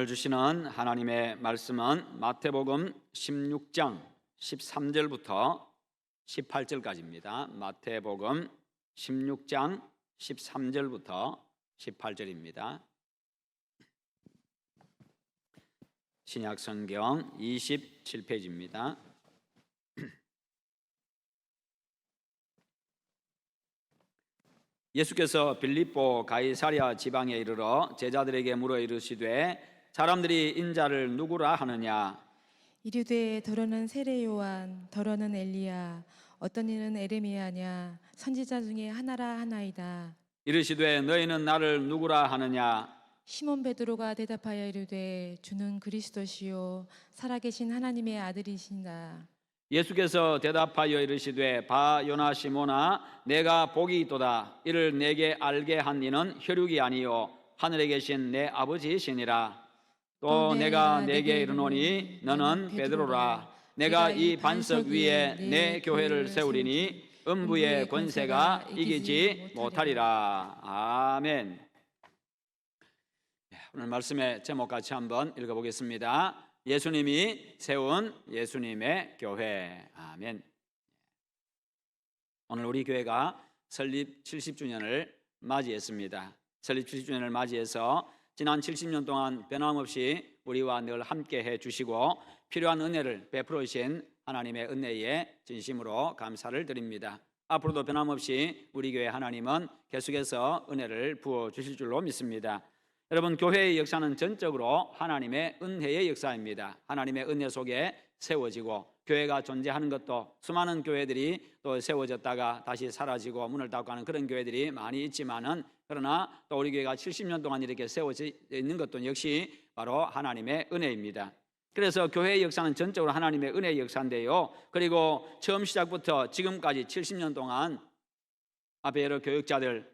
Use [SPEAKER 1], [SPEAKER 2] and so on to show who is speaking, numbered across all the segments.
[SPEAKER 1] 오늘 주시는 하나님의 말씀은 마태복음 16장 13절부터 18절까지입니다. 마태복음 16장 13절부터 18절입니다. 신약성경 27페이지입니다. 예수께서 빌립보 가이사랴 지방에 이르러 제자들에게 물어 이르시되 사람들이 인자를 누구라 하느냐?
[SPEAKER 2] 이르되 더러는 세례 요한, 더러는 엘리야, 어떤 이는 에레미야냐, 선지자 중에 하나라 하나이다.
[SPEAKER 1] 이르시되 너희는 나를 누구라 하느냐?
[SPEAKER 2] 시몬 베드로가 대답하여 이르되 주는 그리스도시요 살아계신 하나님의 아들이신다.
[SPEAKER 1] 예수께서 대답하여 이르시되 바 요나 시몬아 내가 복이 있도다. 이를 내게 알게 한 이는 혈육이 아니요 하늘에 계신 내 아버지시니라. 또 내가 내게 이르노니 너는 베드로라. 내가 이 반석 위에 내 교회를 세우리니 음부의 권세가 이기지 못하리라. 아멘. 오늘 말씀의 제목 같이 한번 읽어보겠습니다. 예수님이 세운 예수님의 교회. 아멘. 오늘 우리 교회가 설립 70주년을 맞이했습니다. 설립 70주년을 맞이해서 지난 70년 동안 변함없이 우리와 늘 함께 해주시고 필요한 은혜를 베풀어 주신 하나님의 은혜에 진심으로 감사를 드립니다. 앞으로도 변함없이 우리 교회 하나님은 계속해서 은혜를 부어주실 줄로 믿습니다. 여러분, 교회의 역사는 전적으로 하나님의 은혜의 역사입니다. 하나님의 은혜 속에 세워지고 교회가 존재하는 것도 수많은 교회들이 또 세워졌다가 다시 사라지고 문을 닫고 하는 그런 교회들이 많이 있지만은 그러나 또 우리 교회가 70년 동안 이렇게 세워져 있는 것도 역시 바로 하나님의 은혜입니다. 그래서 교회의 역사는 전적으로 하나님의 은혜의 역사인데요. 그리고 처음 시작부터 지금까지 70년 동안 앞에 여러 교육자들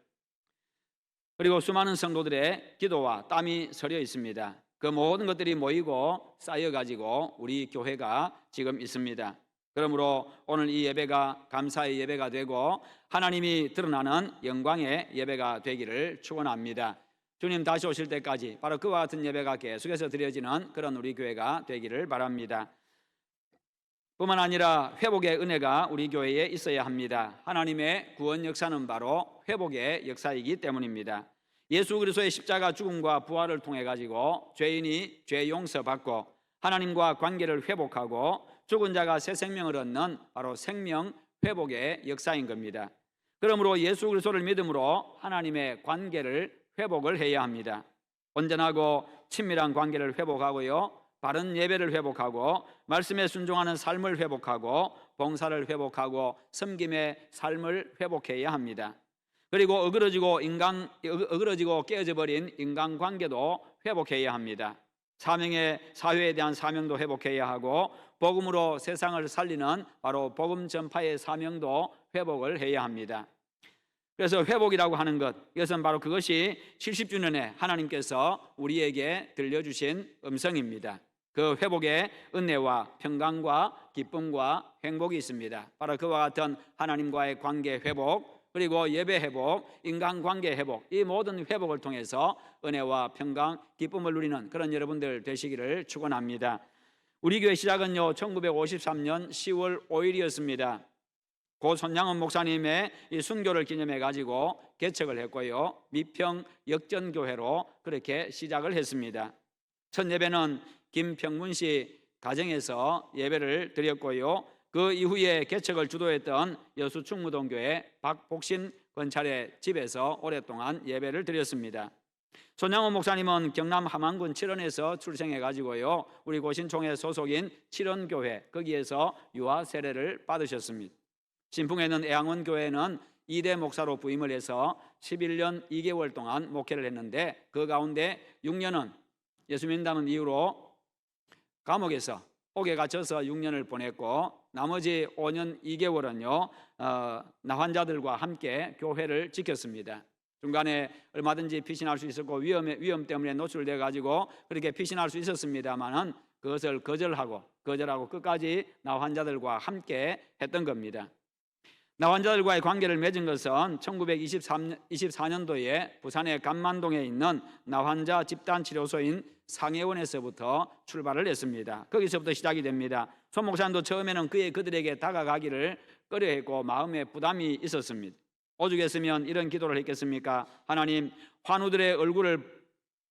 [SPEAKER 1] 그리고 수많은 성도들의 기도와 땀이 서려 있습니다. 그 모든 것들이 모이고 쌓여가지고 우리 교회가 지금 있습니다. 그러므로 오늘 이 예배가 감사의 예배가 되고 하나님이 드러나는 영광의 예배가 되기를 축원합니다. 주님 다시 오실 때까지 바로 그와 같은 예배가 계속해서 드려지는 그런 우리 교회가 되기를 바랍니다. 뿐만 아니라 회복의 은혜가 우리 교회에 있어야 합니다. 하나님의 구원 역사는 바로 회복의 역사이기 때문입니다. 예수 그리스도의 십자가 죽음과 부활을 통해 가지고 죄인이 죄 용서받고 하나님과 관계를 회복하고 죽은 자가 새 생명을 얻는 바로 생명 회복의 역사인 겁니다. 그러므로 예수 그리스도를 믿음으로 하나님의 관계를 회복을 해야 합니다. 온전하고 친밀한 관계를 회복하고요, 바른 예배를 회복하고 말씀에 순종하는 삶을 회복하고 봉사를 회복하고 섬김의 삶을 회복해야 합니다. 그리고 어그러지고 깨어져 버린 인간관계도 회복해야 합니다. 사회에 대한 사명도 회복해야 하고 복음으로 세상을 살리는 바로 복음 전파의 사명도 회복을 해야 합니다. 그래서 회복이라고 하는 것, 이것은 바로 그것이 70주년에 하나님께서 우리에게 들려주신 음성입니다. 그 회복의 은혜와 평강과 기쁨과 행복이 있습니다. 바로 그와 같은 하나님과의 관계 회복, 그리고 예배 회복, 인간관계 회복, 이 모든 회복을 통해서 은혜와 평강, 기쁨을 누리는 그런 여러분들 되시기를 축원합니다. 우리 교회 시작은요 1953년 10월 5일이었습니다. 고 손양원 목사님의 이 순교를 기념해 가지고 개척을 했고요, 미평 역전교회로 그렇게 시작을 했습니다. 첫 예배는 김평문 씨 가정에서 예배를 드렸고요, 그 이후에 개척을 주도했던 여수 충무동교회 박복신 권찰의 집에서 오랫동안 예배를 드렸습니다. 손양원 목사님은 경남 함안군 칠원에서 출생해 가지고요, 우리 고신총회 소속인 칠원교회 거기에서 유아 세례를 받으셨습니다. 신풍에는 애양원교회는 2대 목사로 부임을 해서 11년 2개월 동안 목회를 했는데 그 가운데 6년은 예수 믿는다는 이유로 감옥에서 옥에 갇혀서 6년을 보냈고 나머지 5년 2개월은요 나환자들과 함께 교회를 지켰습니다. 중간에 얼마든지 피신할 수 있었고 위험 때문에 노출돼 가지고 그렇게 피신할 수 있었습니다만은 그것을 거절하고 끝까지 나환자들과 함께 했던 겁니다. 나환자들과의 관계를 맺은 것은 1924년도에 부산의 감만동에 있는 나환자 집단치료소인 상해원에서부터 출발을 했습니다. 거기서부터 시작이 됩니다. 손 목사님도 처음에는 그들에게 다가가기를 꺼려했고 마음에 부담이 있었습니다. 오죽했으면 이런 기도를 했겠습니까? 하나님, 환우들의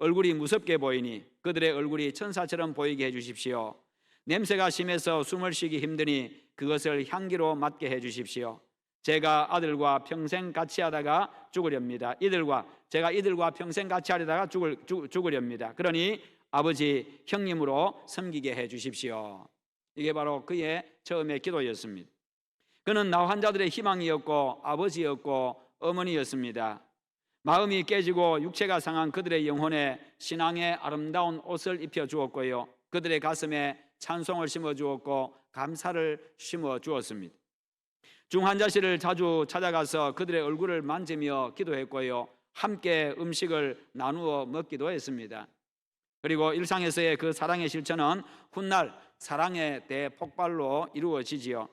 [SPEAKER 1] 얼굴이 무섭게 보이니 그들의 얼굴이 천사처럼 보이게 해주십시오. 냄새가 심해서 숨을 쉬기 힘드니 그것을 향기로 맡게 해주십시오. 제가 아들과 평생 같이 하다가 죽으렵니다. 제가 이들과 평생 같이 하려다가 죽으렵니다. 그러니 아버지, 형님으로 섬기게 해주십시오. 이게 바로 그의 처음의 기도였습니다. 그는 나환자들의 희망이었고 아버지였고 어머니였습니다. 마음이 깨지고 육체가 상한 그들의 영혼에 신앙의 아름다운 옷을 입혀 주었고요, 그들의 가슴에 찬송을 심어 주었고 감사를 심어 주었습니다. 중환자실을 자주 찾아가서 그들의 얼굴을 만지며 기도했고요, 함께 음식을 나누어 먹기도 했습니다. 그리고 일상에서의 그 사랑의 실천은 훗날 사랑의 대폭발로 이어지지요.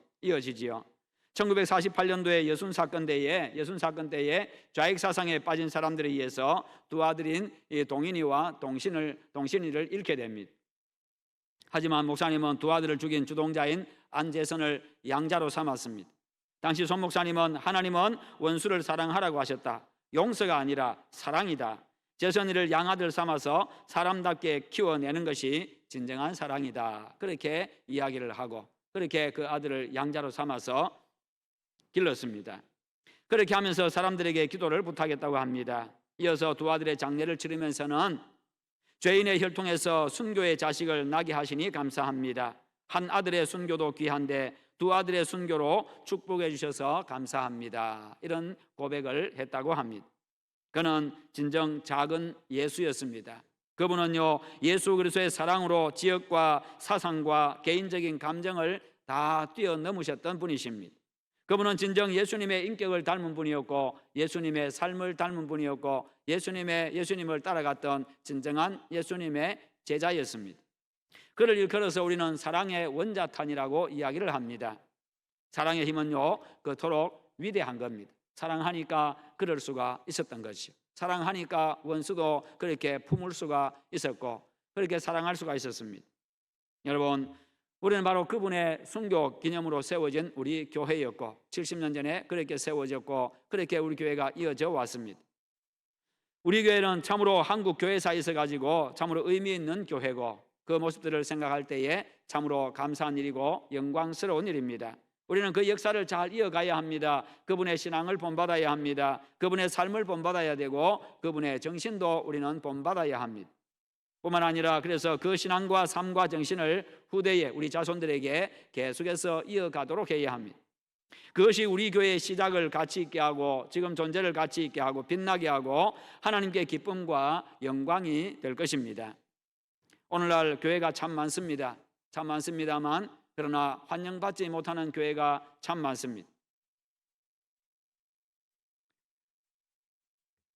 [SPEAKER 1] 1948년도에 여순 사건 때에 좌익 사상에 빠진 사람들에 의해서 두 아들인 동인이와 동신이를 잃게 됩니다. 하지만 목사님은 두 아들을 죽인 주동자인 안재선을 양자로 삼았습니다. 당시 손 목사님은 하나님은 원수를 사랑하라고 하셨다. 용서가 아니라 사랑이다. 재선이를 양아들 삼아서 사람답게 키워내는 것이 진정한 사랑이다. 그렇게 이야기를 하고 그렇게 그 아들을 양자로 삼아서 길렀습니다. 그렇게 하면서 사람들에게 기도를 부탁했다고 합니다. 이어서 두 아들의 장례를 치르면서는 죄인의 혈통에서 순교의 자식을 나게 하시니 감사합니다. 한 아들의 순교도 귀한데 두 아들의 순교로 축복해 주셔서 감사합니다. 이런 고백을 했다고 합니다. 그는 진정 작은 예수였습니다. 그분은요, 예수 그리스도의 사랑으로 지역과 사상과 개인적인 감정을 다 뛰어넘으셨던 분이십니다. 그분은 진정 예수님의 인격을 닮은 분이었고 예수님의 삶을 닮은 분이었고 예수님을 따라갔던 진정한 예수님의 제자였습니다. 그를 일컬어서 우리는 사랑의 원자탄이라고 이야기를 합니다. 사랑의 힘은요, 그토록 위대한 겁니다. 사랑하니까 그럴 수가 있었던 것이요, 사랑하니까 원수도 그렇게 품을 수가 있었고 그렇게 사랑할 수가 있었습니다. 여러분, 우리는 바로 그분의 순교 기념으로 세워진 우리 교회였고 70년 전에 그렇게 세워졌고 그렇게 우리 교회가 이어져 왔습니다. 우리 교회는 참으로 한국 교회사에서 가지고 참으로 의미 있는 교회고 그 모습들을 생각할 때에 참으로 감사한 일이고 영광스러운 일입니다. 우리는 그 역사를 잘 이어가야 합니다. 그분의 신앙을 본받아야 합니다. 그분의 삶을 본받아야 되고 그분의 정신도 우리는 본받아야 합니다. 뿐만 아니라 그래서 그 신앙과 삶과 정신을 후대에 우리 자손들에게 계속해서 이어가도록 해야 합니다. 그것이 우리 교회의 시작을 가치 있게 하고 지금 존재를 가치 있게 하고 빛나게 하고 하나님께 기쁨과 영광이 될 것입니다. 오늘날 교회가 참 많습니다. 참 많습니다만 그러나 환영받지 못하는 교회가 참 많습니다.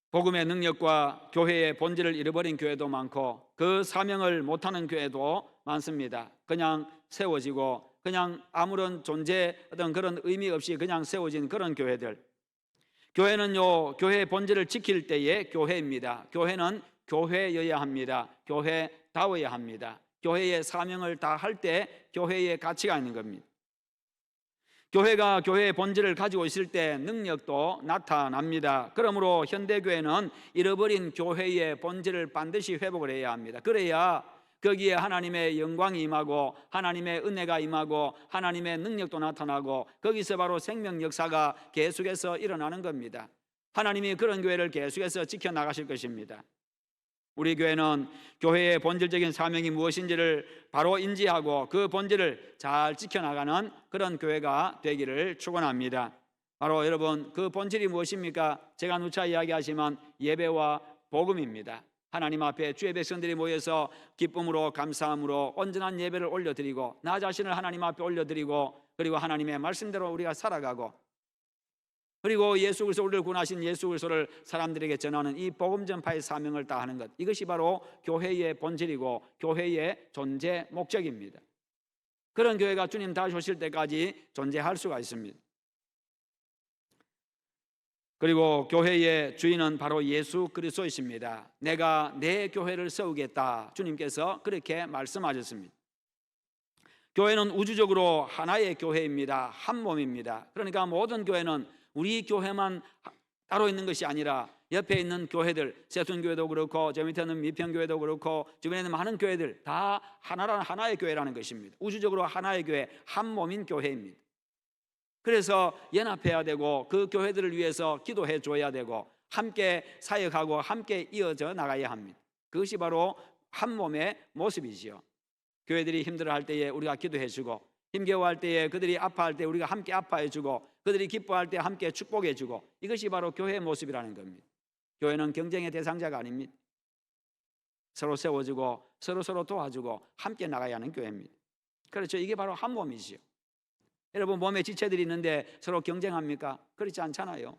[SPEAKER 1] 복음의 능력과 교회의 본질을 잃어버린 교회도 많고 그 사명을 못하는 교회도 많습니다. 그냥 세워지고 그냥 아무런 존재 어떤 그런 의미 없이 그냥 세워진 그런 교회들. 교회는요, 교회의 본질을 지킬 때의 교회입니다. 교회는 교회여야 합니다. 교회다워야 합니다. 교회의 사명을 다 할 때 교회의 가치가 있는 겁니다. 교회가 교회의 본질을 가지고 있을 때 능력도 나타납니다. 그러므로 현대교회는 잃어버린 교회의 본질을 반드시 회복을 해야 합니다. 그래야 거기에 하나님의 영광이 임하고 하나님의 은혜가 임하고 하나님의 능력도 나타나고 거기서 바로 생명 역사가 계속해서 일어나는 겁니다. 하나님이 그런 교회를 계속해서 지켜나가실 것입니다. 우리 교회는 교회의 본질적인 사명이 무엇인지를 바로 인지하고 그 본질을 잘 지켜나가는 그런 교회가 되기를 축원합니다. 바로 여러분, 그 본질이 무엇입니까? 제가 누차 이야기하지만 예배와 복음입니다. 하나님 앞에 주의 백성들이 모여서 기쁨으로 감사함으로 온전한 예배를 올려드리고 나 자신을 하나님 앞에 올려드리고 그리고 하나님의 말씀대로 우리가 살아가고 그리고 예수 그리스도 우리를 구원하신 예수 그리스도를 사람들에게 전하는 이 복음 전파의 사명을 다하는 것, 이것이 바로 교회의 본질이고 교회의 존재 목적입니다. 그런 교회가 주님 다시 오실 때까지 존재할 수가 있습니다. 그리고 교회의 주인은 바로 예수 그리스도이십니다. 내가 내 교회를 세우겠다. 주님께서 그렇게 말씀하셨습니다. 교회는 우주적으로 하나의 교회입니다. 한 몸입니다. 그러니까 모든 교회는 우리 교회만 따로 있는 것이 아니라 옆에 있는 교회들, 세순교회도 그렇고 저 밑에 있는 미평교회도 그렇고 주변에 있는 많은 교회들 다 하나의 교회라는 것입니다. 우주적으로 하나의 교회, 한 몸인 교회입니다. 그래서 연합해야 되고 그 교회들을 위해서 기도해 줘야 되고 함께 사역하고 함께 이어져 나가야 합니다. 그것이 바로 한 몸의 모습이지요. 교회들이 힘들어할 때에 우리가 기도해 주고 힘겨워할 때에 그들이 아파할 때 우리가 함께 아파해 주고 그들이 기뻐할 때 함께 축복해 주고 이것이 바로 교회의 모습이라는 겁니다. 교회는 경쟁의 대상자가 아닙니다. 서로 세워주고 서로 도와주고 함께 나가야 하는 교회입니다. 그렇죠. 이게 바로 한 몸이지요. 여러분 몸에 지체들이 있는데 서로 경쟁합니까? 그렇지 않잖아요.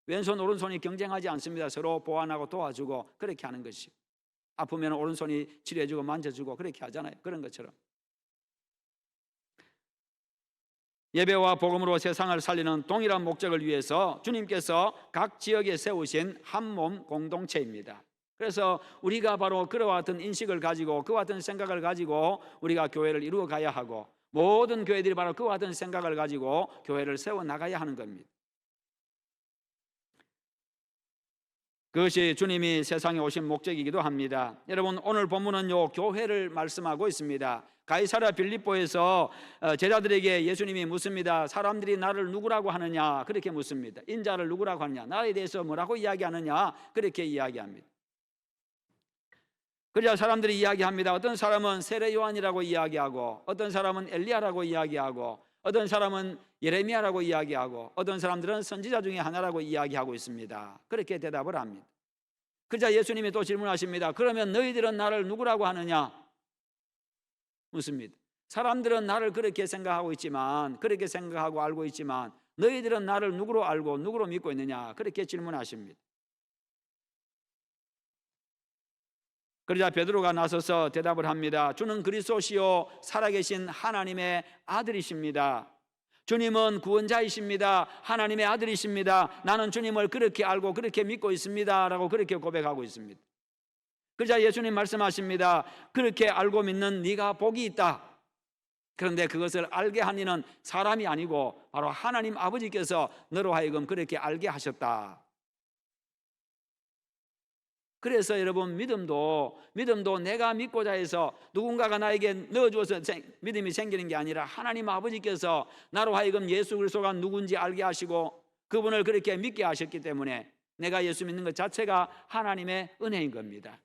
[SPEAKER 1] 왼손 오른손이 경쟁하지 않습니다. 서로 보완하고 도와주고 그렇게 하는 것이요. 아프면 오른손이 치료해주고 만져주고 그렇게 하잖아요. 그런 것처럼 예배와 복음으로 세상을 살리는 동일한 목적을 위해서 주님께서 각 지역에 세우신 한 몸 공동체입니다. 그래서 우리가 바로 그와 같은 인식을 가지고 그와 같은 생각을 가지고 우리가 교회를 이루어 가야 하고 모든 교회들이 바로 그와 같은 생각을 가지고 교회를 세워나가야 하는 겁니다. 그것이 주님이 세상에 오신 목적이기도 합니다. 여러분 오늘 본문은요 교회를 말씀하고 있습니다. 가이사랴 빌립보에서 제자들에게 예수님이 묻습니다. 사람들이 나를 누구라고 하느냐 그렇게 묻습니다. 인자를 누구라고 하느냐, 나에 대해서 뭐라고 이야기하느냐 그렇게 이야기합니다. 그러자 사람들이 이야기합니다. 어떤 사람은 세례 요한이라고 이야기하고 어떤 사람은 엘리야라고 이야기하고 어떤 사람은 예레미야라고 이야기하고 어떤 사람들은 선지자 중에 하나라고 이야기하고 있습니다. 그렇게 대답을 합니다. 그러자 예수님이 또 질문하십니다. 그러면 너희들은 나를 누구라고 하느냐 묻습니다. 사람들은 나를 그렇게 생각하고 있지만 그렇게 생각하고 알고 있지만 너희들은 나를 누구로 알고 누구로 믿고 있느냐 그렇게 질문하십니다. 그러자 베드로가 나서서 대답을 합니다. 주는 그리스도시요 살아계신 하나님의 아들이십니다. 주님은 구원자이십니다. 하나님의 아들이십니다. 나는 주님을 그렇게 알고 그렇게 믿고 있습니다 라고 그렇게 고백하고 있습니다. 그러자 예수님 말씀하십니다. 그렇게 알고 믿는 네가 복이 있다. 그런데 그것을 알게 한 이는 사람이 아니고 바로 하나님 아버지께서 너로 하여금 그렇게 알게 하셨다. 그래서 여러분 믿음도 내가 믿고자 해서 누군가가 나에게 넣어주어서 믿음이 생기는 게 아니라 하나님 아버지께서 나로 하여금 예수 그리스도가 누군지 알게 하시고 그분을 그렇게 믿게 하셨기 때문에 내가 예수 믿는 것 자체가 하나님의 은혜인 겁니다.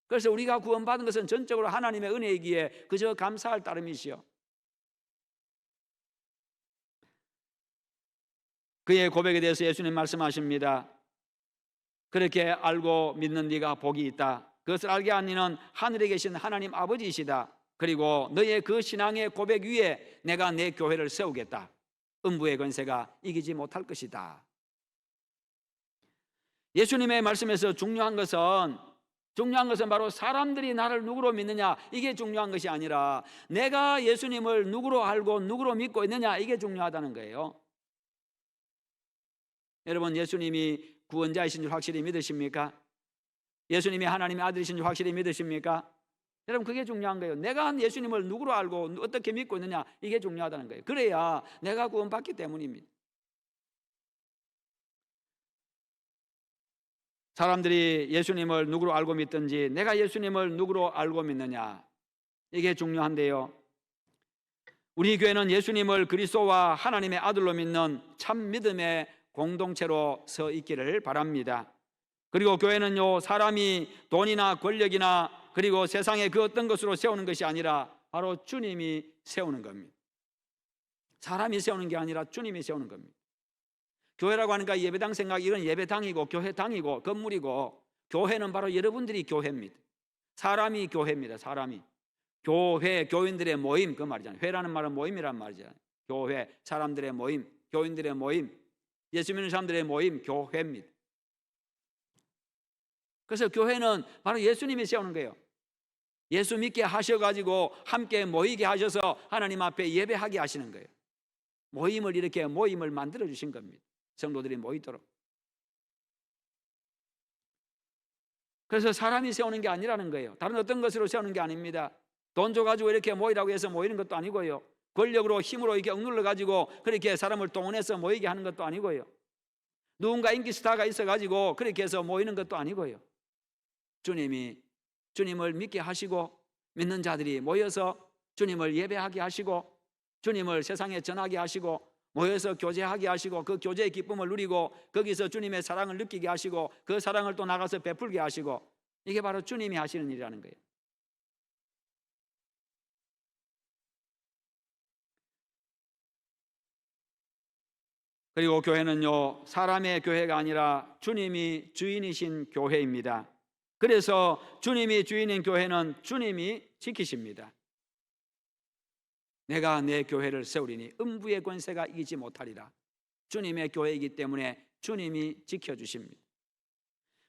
[SPEAKER 1] 그래서 우리가 구원받은 것은 전적으로 하나님의 은혜이기에 그저 감사할 따름이시요. 그의 고백에 대해서 예수님 말씀하십니다. 그렇게 알고 믿는 네가 복이 있다. 그것을 알게 한 이는 하늘에 계신 하나님 아버지이시다. 그리고 너의 그 신앙의 고백 위에 내가 내 교회를 세우겠다. 음부의 권세가 이기지 못할 것이다. 예수님의 말씀에서 중요한 것은 바로 사람들이 나를 누구로 믿느냐 이게 중요한 것이 아니라 내가 예수님을 누구로 알고 누구로 믿고 있느냐 이게 중요하다는 거예요. 여러분 예수님이 구원자이신 줄 확실히 믿으십니까? 예수님이 하나님의 아들이신 줄 확실히 믿으십니까? 여러분 그게 중요한 거예요. 내가 예수님을 누구로 알고 어떻게 믿고 있느냐 이게 중요하다는 거예요. 그래야 내가 구원받기 때문입니다. 사람들이 예수님을 누구로 알고 믿든지 내가 예수님을 누구로 알고 믿느냐 이게 중요한데요. 우리 교회는 예수님을 그리스도와 하나님의 아들로 믿는 참 믿음의 공동체로 서 있기를 바랍니다. 그리고 교회는요 사람이 돈이나 권력이나 그리고 세상의 그 어떤 것으로 세우는 것이 아니라 바로 주님이 세우는 겁니다. 사람이 세우는 게 아니라 주님이 세우는 겁니다. 교회라고 하니까 예배당 생각 이건 예배당이고 교회당이고 건물이고 교회는 바로 여러분들이 교회입니다. 사람이 교회입니다. 사람이 교회 교인들의 모임 그 말이잖아요. 회라는 말은 모임이란 말이잖아요. 교회 사람들의 모임 교인들의 모임 예수 믿는 사람들의 모임 교회입니다. 그래서 교회는 바로 예수님이 세우는 거예요. 예수 믿게 하셔가지고 함께 모이게 하셔서 하나님 앞에 예배하게 하시는 거예요. 모임을 이렇게 모임을 만들어 주신 겁니다. 성도들이 모이도록. 그래서 사람이 세우는 게 아니라는 거예요. 다른 어떤 것으로 세우는 게 아닙니다. 돈 줘가지고 이렇게 모이라고 해서 모이는 것도 아니고요. 권력으로 힘으로 이렇게 억눌러 가지고 그렇게 사람을 동원해서 모이게 하는 것도 아니고요. 누군가 인기 스타가 있어가지고 그렇게 해서 모이는 것도 아니고요. 주님이 주님을 믿게 하시고 믿는 자들이 모여서 주님을 예배하게 하시고 주님을 세상에 전하게 하시고 모여서 교제하게 하시고 그 교제의 기쁨을 누리고 거기서 주님의 사랑을 느끼게 하시고 그 사랑을 또 나가서 베풀게 하시고, 이게 바로 주님이 하시는 일이라는 거예요. 그리고 교회는요, 사람의 교회가 아니라 주님이 주인이신 교회입니다. 그래서 주님이 주인인 교회는 주님이 지키십니다. 내가 내 교회를 세우리니 음부의 권세가 이기지 못하리라. 주님의 교회이기 때문에 주님이 지켜주십니다.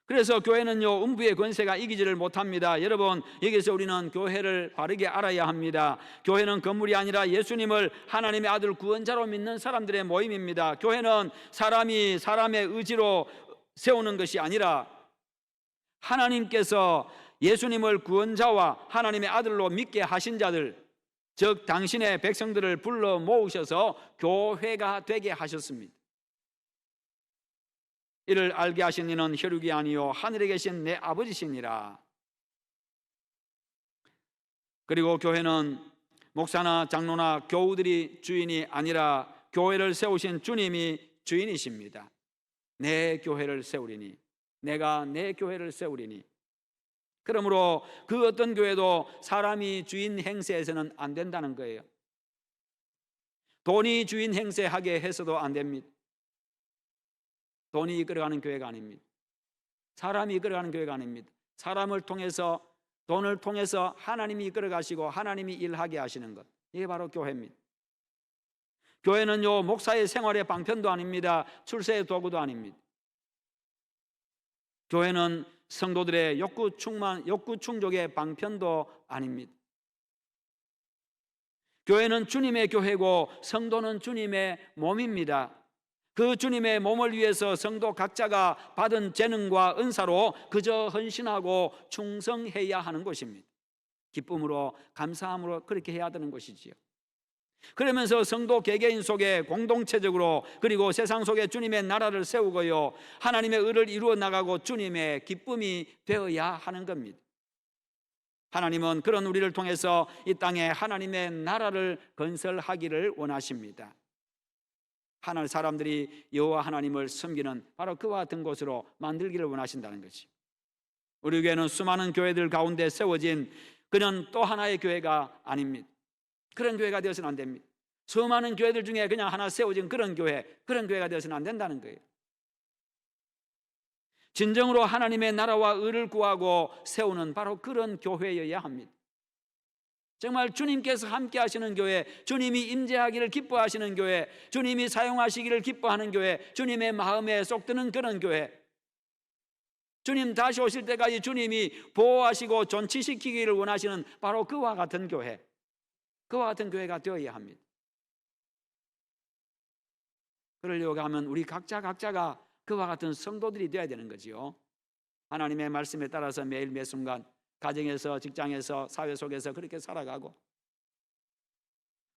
[SPEAKER 1] 그래서 교회는요, 음부의 권세가 이기지를 못합니다. 여러분, 여기서 우리는 교회를 바르게 알아야 합니다. 교회는 건물이 아니라 예수님을 하나님의 아들 구원자로 믿는 사람들의 모임입니다. 교회는 사람이 사람의 의지로 세우는 것이 아니라 하나님께서 예수님을 구원자와 하나님의 아들로 믿게 하신 자들, 즉 당신의 백성들을 불러 모으셔서 교회가 되게 하셨습니다. 이를 알게 하신 이는 혈육이 아니요 하늘에 계신 내 아버지시니라. 그리고 교회는 목사나 장로나 교우들이 주인이 아니라 교회를 세우신 주님이 주인이십니다. 내 교회를 세우리니, 내가 내 교회를 세우리니. 그러므로 그 어떤 교회도 사람이 주인 행세해서는 안 된다는 거예요. 돈이 주인 행세하게 해서도 안 됩니다. 돈이 이끌어가는 교회가 아닙니다. 사람이 이끌어가는 교회가 아닙니다. 사람을 통해서, 돈을 통해서 하나님이 이끌어가시고 하나님이 일하게 하시는 것, 이게 바로 교회입니다. 교회는요, 목사의 생활의 방편도 아닙니다. 출세의 도구도 아닙니다. 교회는 성도들의 욕구 충족의 방편도 아닙니다. 교회는 주님의 교회고 성도는 주님의 몸입니다. 그 주님의 몸을 위해서 성도 각자가 받은 재능과 은사로 그저 헌신하고 충성해야 하는 것입니다. 기쁨으로, 감사함으로 그렇게 해야 되는 것이지요. 그러면서 성도 개개인 속에 공동체적으로, 그리고 세상 속에 주님의 나라를 세우고요, 하나님의 의를 이루어 나가고 주님의 기쁨이 되어야 하는 겁니다. 하나님은 그런 우리를 통해서 이 땅에 하나님의 나라를 건설하기를 원하십니다. 하나님 사람들이 여호와 하나님을 섬기는 바로 그와 같은 곳으로 만들기를 원하신다는 것이. 우리 교회는 수많은 교회들 가운데 세워진 그는 또 하나의 교회가 아닙니다. 그런 교회가 되어서는 안 됩니다. 수많은 교회들 중에 그냥 하나 세워진 그런 교회가 되어서는 안 된다는 거예요. 진정으로 하나님의 나라와 의를 구하고 세우는 바로 그런 교회여야 합니다. 정말 주님께서 함께 하시는 교회, 주님이 임재하기를 기뻐하시는 교회, 주님이 사용하시기를 기뻐하는 교회, 주님의 마음에 쏙 드는 그런 교회, 주님 다시 오실 때까지 주님이 보호하시고 존치시키기를 원하시는 바로 그와 같은 교회, 그와 같은 교회가 되어야 합니다. 그러려고 하면 우리 각자가 그와 같은 성도들이 되어야 되는 거지요. 하나님의 말씀에 따라서 매일 매 순간 가정에서, 직장에서, 사회 속에서 그렇게 살아가고,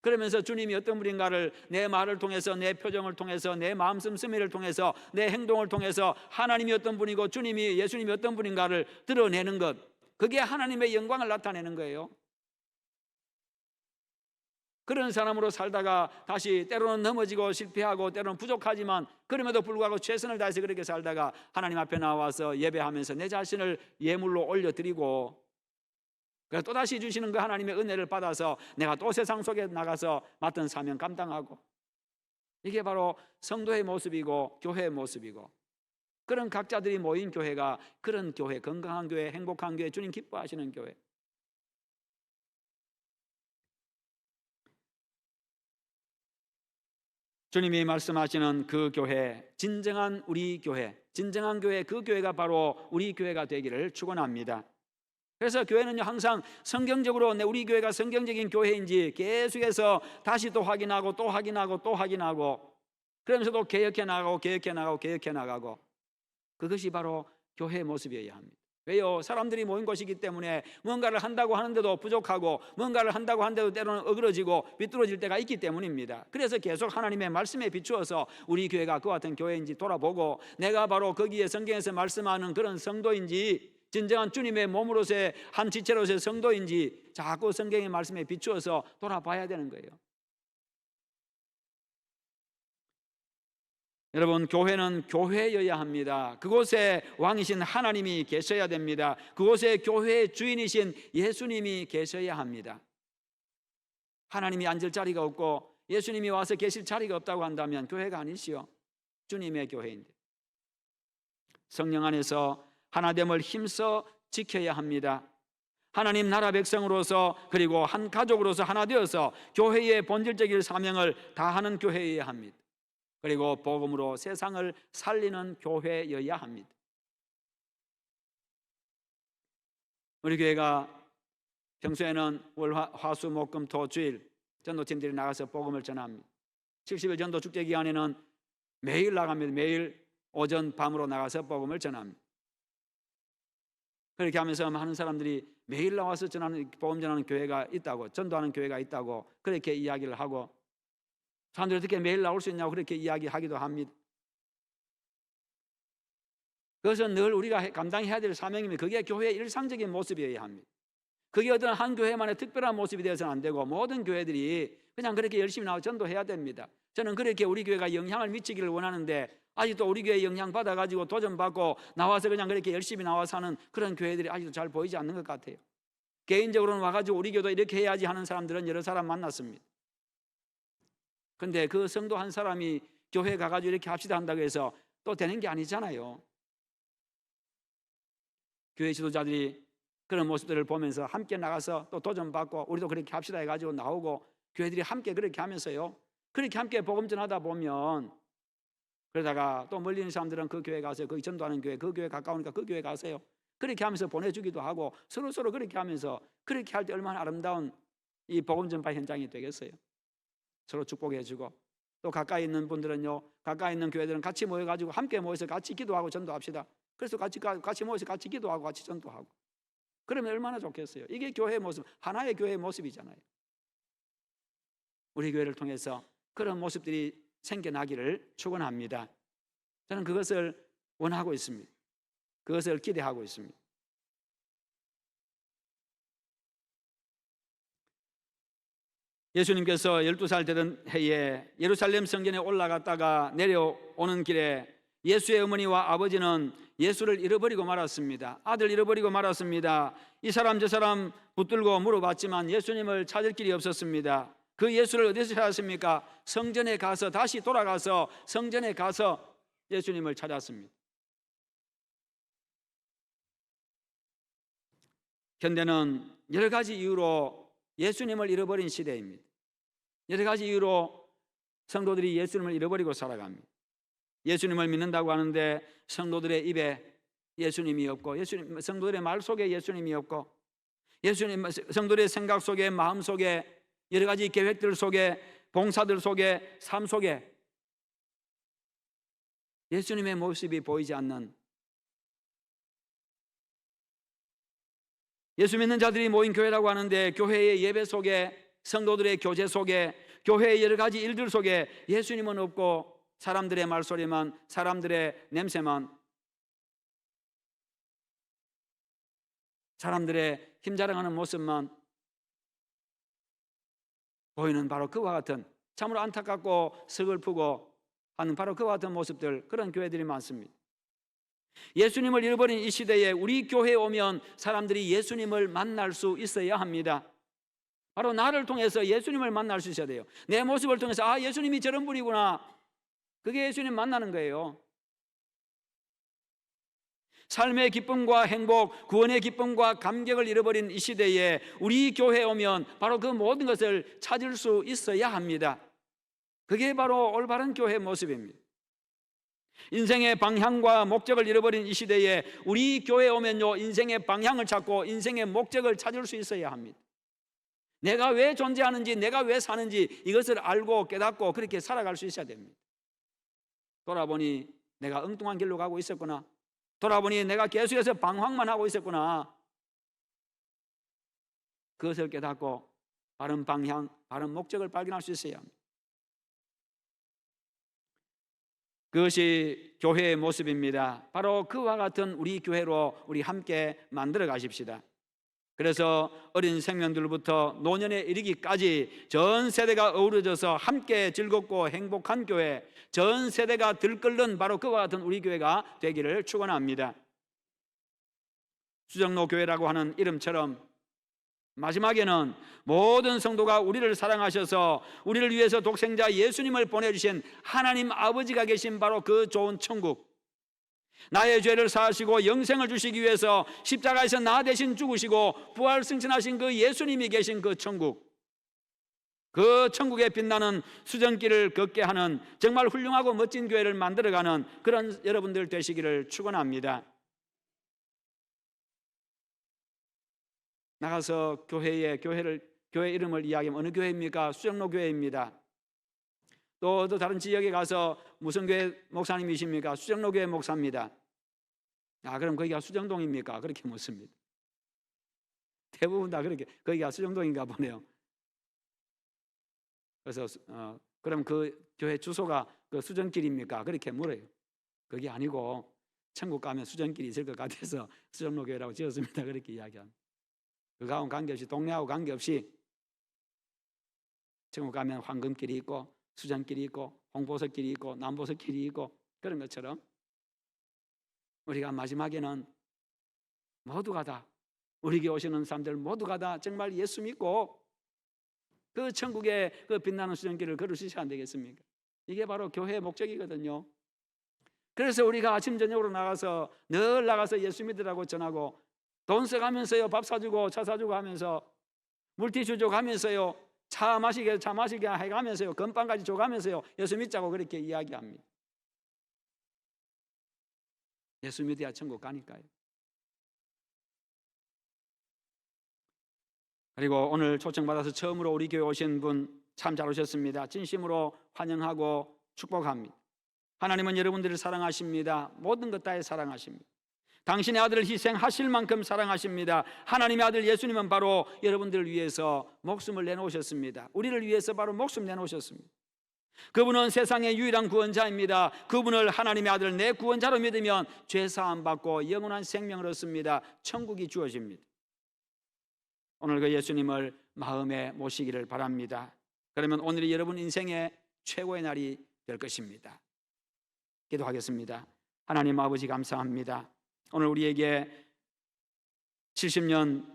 [SPEAKER 1] 그러면서 주님이 어떤 분인가를 내 말을 통해서, 내 표정을 통해서, 내 마음 씀씀이를 통해서, 내 행동을 통해서 하나님이 어떤 분이고 주님이, 예수님이 어떤 분인가를 드러내는 것, 그게 하나님의 영광을 나타내는 거예요. 그런 사람으로 살다가 다시 때로는 넘어지고 실패하고 때로는 부족하지만 그럼에도 불구하고 최선을 다해서 그렇게 살다가 하나님 앞에 나와서 예배하면서 내 자신을 예물로 올려드리고, 그래서 또다시 주시는 그 하나님의 은혜를 받아서 내가 또 세상 속에 나가서 맡은 사명 감당하고, 이게 바로 성도의 모습이고 교회의 모습이고, 그런 각자들이 모인 교회가 그런 교회, 건강한 교회, 행복한 교회, 주님 기뻐하시는 교회. 주님이 말씀하시는 그 교회, 진정한 우리 교회, 진정한 교회, 그 교회가 바로 우리 교회가 되기를 축원합니다. 그래서 교회는요, 항상 성경적으로 우리 교회가 성경적인 교회인지 계속해서 다시 또 확인하고 또 확인하고 또 확인하고, 그러면서도 개혁해 나가고 개혁해 나가고 개혁해 나가고, 그것이 바로 교회의 모습이어야 합니다. 왜요? 사람들이 모인 곳이기 때문에 뭔가를 한다고 하는데도 부족하고, 뭔가를 한다고 하는데도 때로는 어그러지고 비뚤어질 때가 있기 때문입니다. 그래서 계속 하나님의 말씀에 비추어서 우리 교회가 그와 같은 교회인지 돌아보고, 내가 바로 거기에 성경에서 말씀하는 그런 성도인지, 진정한 주님의 몸으로서의 한 지체로서의 성도인지 자꾸 성경의 말씀에 비추어서 돌아봐야 되는 거예요. 여러분, 교회는 교회여야 합니다. 그곳에 왕이신 하나님이 계셔야 됩니다. 그곳에 교회의 주인이신 예수님이 계셔야 합니다. 하나님이 앉을 자리가 없고 예수님이 와서 계실 자리가 없다고 한다면 교회가 아니시요, 주님의 교회인데, 성령 안에서 하나됨을 힘써 지켜야 합니다. 하나님 나라 백성으로서, 그리고 한 가족으로서 하나 되어서 교회의 본질적인 사명을 다하는 교회여야 합니다. 그리고 복음으로 세상을 살리는 교회여야 합니다. 우리 교회가 평소에는 월, 화, 수, 목, 금, 토, 주일 전도팀들이 나가서 복음을 전합니다. 70일 전도 축제 기간에는 매일 나갑니다. 매일 오전 밤으로 나가서 복음을 전합니다. 그렇게 하면서 많은 사람들이 매일 나와서 복음 전하는 교회가 있다고, 전도하는 교회가 있다고 그렇게 이야기를 하고, 사람들이 어떻게 매일 나올 수 있냐고 그렇게 이야기하기도 합니다. 그것은 늘 우리가 감당해야 될 사명입니다. 그게 교회의 일상적인 모습이어야 합니다. 그게 어떤 한 교회만의 특별한 모습이 되어서는 안 되고, 모든 교회들이 그냥 그렇게 열심히 나와 전도해야 됩니다. 저는 그렇게 우리 교회가 영향을 미치기를 원하는데, 아직도 우리 교회 영향 받아가지고 도전받고 나와서 그냥 그렇게 열심히 나와서 하는 그런 교회들이 아직도 잘 보이지 않는 것 같아요. 개인적으로는 와가지고 우리 교도 이렇게 해야지 하는 사람들은 여러 사람 만났습니다. 근데 그 성도 한 사람이 교회 가가지고 이렇게 합시다 한다고 해서 또 되는 게 아니잖아요. 교회 지도자들이 그런 모습들을 보면서 함께 나가서 또 도전받고, 우리도 그렇게 합시다 해가지고 나오고, 교회들이 함께 그렇게 하면서요, 그렇게 함께 복음 전하다 보면, 그러다가 또 멀리 있는 사람들은 그 교회 가세요. 거기 전도하는 교회, 그 교회 가까우니까 그 교회 가세요. 그렇게 하면서 보내주기도 하고, 서로 그렇게 하면서, 그렇게 할 때 얼마나 아름다운 이 복음 전파 현장이 되겠어요. 서로 축복해주고, 또 가까이 있는 분들은요, 가까이 있는 교회들은 같이 모여가지고 함께 모여서 같이 기도하고 전도합시다. 그래서 같이 모여서 같이 기도하고 같이 전도하고, 그러면 얼마나 좋겠어요. 이게 교회의 모습, 하나의 교회의 모습이잖아요. 우리 교회를 통해서 그런 모습들이 생겨나기를 축원합니다. 저는 그것을 원하고 있습니다. 그것을 기대하고 있습니다. 예수님께서 12살 되던 해에 예루살렘 성전에 올라갔다가 내려오는 길에 예수의 어머니와 아버지는 예수를 잃어버리고 말았습니다. 아들 잃어버리고 말았습니다. 이 사람 저 사람 붙들고 물어봤지만 예수님을 찾을 길이 없었습니다. 그 예수를 어디서 찾았습니까? 성전에 가서, 다시 돌아가서 성전에 가서 예수님을 찾았습니다. 현대는 여러 가지 이유로 예수님을 잃어버린 시대입니다. 여러 가지 이유로 성도들이 예수님을 잃어버리고 살아갑니다. 예수님을 믿는다고 하는데 성도들의 입에 예수님이 없고, 성도들의 말 속에 예수님이 없고, 성도들의 생각 속에, 마음 속에, 여러 가지 계획들 속에, 봉사들 속에, 삶 속에 예수님의 모습이 보이지 않는, 예수 믿는 자들이 모인 교회라고 하는데 교회의 예배 속에, 성도들의 교제 속에, 교회의 여러 가지 일들 속에 예수님은 없고, 사람들의 말소리만, 사람들의 냄새만, 사람들의 힘자랑하는 모습만 보이는 바로 그와 같은, 참으로 안타깝고 서글프고 하는 바로 그와 같은 모습들, 그런 교회들이 많습니다. 예수님을 잃어버린 이 시대에 우리 교회에 오면 사람들이 예수님을 만날 수 있어야 합니다. 바로 나를 통해서 예수님을 만날 수 있어야 돼요. 내 모습을 통해서, 아, 예수님이 저런 분이구나, 그게 예수님 만나는 거예요. 삶의 기쁨과 행복, 구원의 기쁨과 감격을 잃어버린 이 시대에 우리 교회에 오면 바로 그 모든 것을 찾을 수 있어야 합니다. 그게 바로 올바른 교회의 모습입니다. 인생의 방향과 목적을 잃어버린 이 시대에 우리 교회에 오면요, 인생의 방향을 찾고 인생의 목적을 찾을 수 있어야 합니다. 내가 왜 존재하는지, 내가 왜 사는지 이것을 알고 깨닫고 그렇게 살아갈 수 있어야 됩니다. 돌아보니 내가 엉뚱한 길로 가고 있었구나. 돌아보니 내가 계속해서 방황만 하고 있었구나. 그것을 깨닫고 바른 방향, 바른 목적을 발견할 수 있어야 합니다. 그것이 교회의 모습입니다. 바로 그와 같은 우리 교회로 우리 함께 만들어 가십시다. 그래서 어린 생명들부터 노년에 이르기까지 전 세대가 어우러져서 함께 즐겁고 행복한 교회, 전 세대가 들끓는 바로 그와 같은 우리 교회가 되기를 축원합니다. 수정로 교회라고 하는 이름처럼 마지막에는 모든 성도가 우리를 사랑하셔서 우리를 위해서 독생자 예수님을 보내주신 하나님 아버지가 계신 바로 그 좋은 천국, 나의 죄를 사하시고 영생을 주시기 위해서 십자가에서 나 대신 죽으시고 부활 승천하신 그 예수님이 계신 그 천국, 그 천국에 빛나는 수정길을 걷게 하는 정말 훌륭하고 멋진 교회를 만들어가는 그런 여러분들 되시기를 축원합니다. 나가서 교회 이름을 이야기하면 어느 교회입니까? 수정로 교회입니다. 또 다른 지역에 가서 무슨 교회 목사님이십니까? 수정로 교회 목사입니다. 그럼 거기가 수정동입니까? 그렇게 묻습니다. 대부분 다 그렇게 거기가 수정동인가 보네요. 그래서 그럼 그 교회 주소가 그 수정길입니까? 그렇게 물어요. 그게 아니고 천국 가면 수정길이 있을 것 같아서 수정로 교회라고 지었습니다. 그렇게 이야기합니다. 그거하고 관계없이, 동네하고 관계없이 천국 가면 황금길이 있고 수정길이 있고 홍보석길이 있고 남보석길이 있고 그런 것처럼 우리가 마지막에는 모두가 다, 우리 교회 오시는 사람들 모두가 다 정말 예수 믿고 그 천국의 그 빛나는 수정길을 걸으시지 안 되겠습니까? 이게 바로 교회의 목적이거든요. 그래서 우리가 아침 저녁으로 늘 나가서 예수 믿으라고 전하고, 돈 써가면서요, 밥 사주고 차 사주고 하면서, 물티슈 줘가면서요, 차 마시게 해가면서요, 건빵까지 줘가면서요, 예수 믿자고 그렇게 이야기합니다. 예수 믿어야 천국 가니까요. 그리고 오늘 초청받아서 처음으로 우리 교회 오신 분 참 잘 오셨습니다. 진심으로 환영하고 축복합니다. 하나님은 여러분들을 사랑하십니다. 모든 것 다에 사랑하십니다. 당신의 아들을 희생하실 만큼 사랑하십니다. 하나님의 아들 예수님은 바로 여러분들을 위해서 목숨을 내놓으셨습니다. 우리를 위해서 바로 목숨 내놓으셨습니다. 그분은 세상의 유일한 구원자입니다. 그분을 하나님의 아들 내 구원자로 믿으면 죄사함 받고 영원한 생명을 얻습니다. 천국이 주어집니다. 오늘 그 예수님을 마음에 모시기를 바랍니다. 그러면 오늘이 여러분 인생의 최고의 날이 될 것입니다. 기도하겠습니다. 하나님 아버지 감사합니다. 오늘 우리에게 70년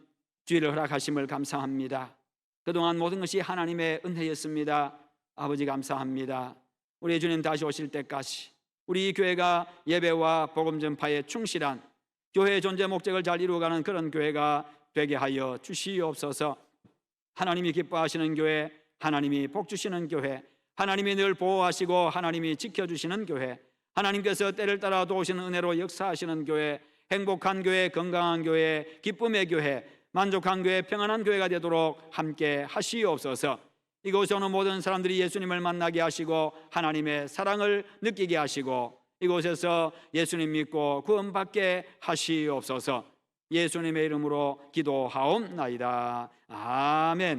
[SPEAKER 1] 주일을 허락하심을 감사합니다. 그동안 모든 것이 하나님의 은혜였습니다. 아버지 감사합니다. 우리 주님 다시 오실 때까지 우리 교회가 예배와 복음 전파에 충실한, 교회의 존재 목적을 잘 이루어가는 그런 교회가 되게 하여 주시옵소서. 하나님이 기뻐하시는 교회, 하나님이 복 주시는 교회, 하나님이 늘 보호하시고 하나님이 지켜주시는 교회, 하나님께서 때를 따라 도우시는 은혜로 역사하시는 교회, 행복한 교회, 건강한 교회, 기쁨의 교회, 만족한 교회, 평안한 교회가 되도록 함께 하시옵소서. 이곳에 오는 모든 사람들이 예수님을 만나게 하시고 하나님의 사랑을 느끼게 하시고 이곳에서 예수님 믿고 구원받게 하시옵소서. 예수님의 이름으로 기도하옵나이다. 아멘.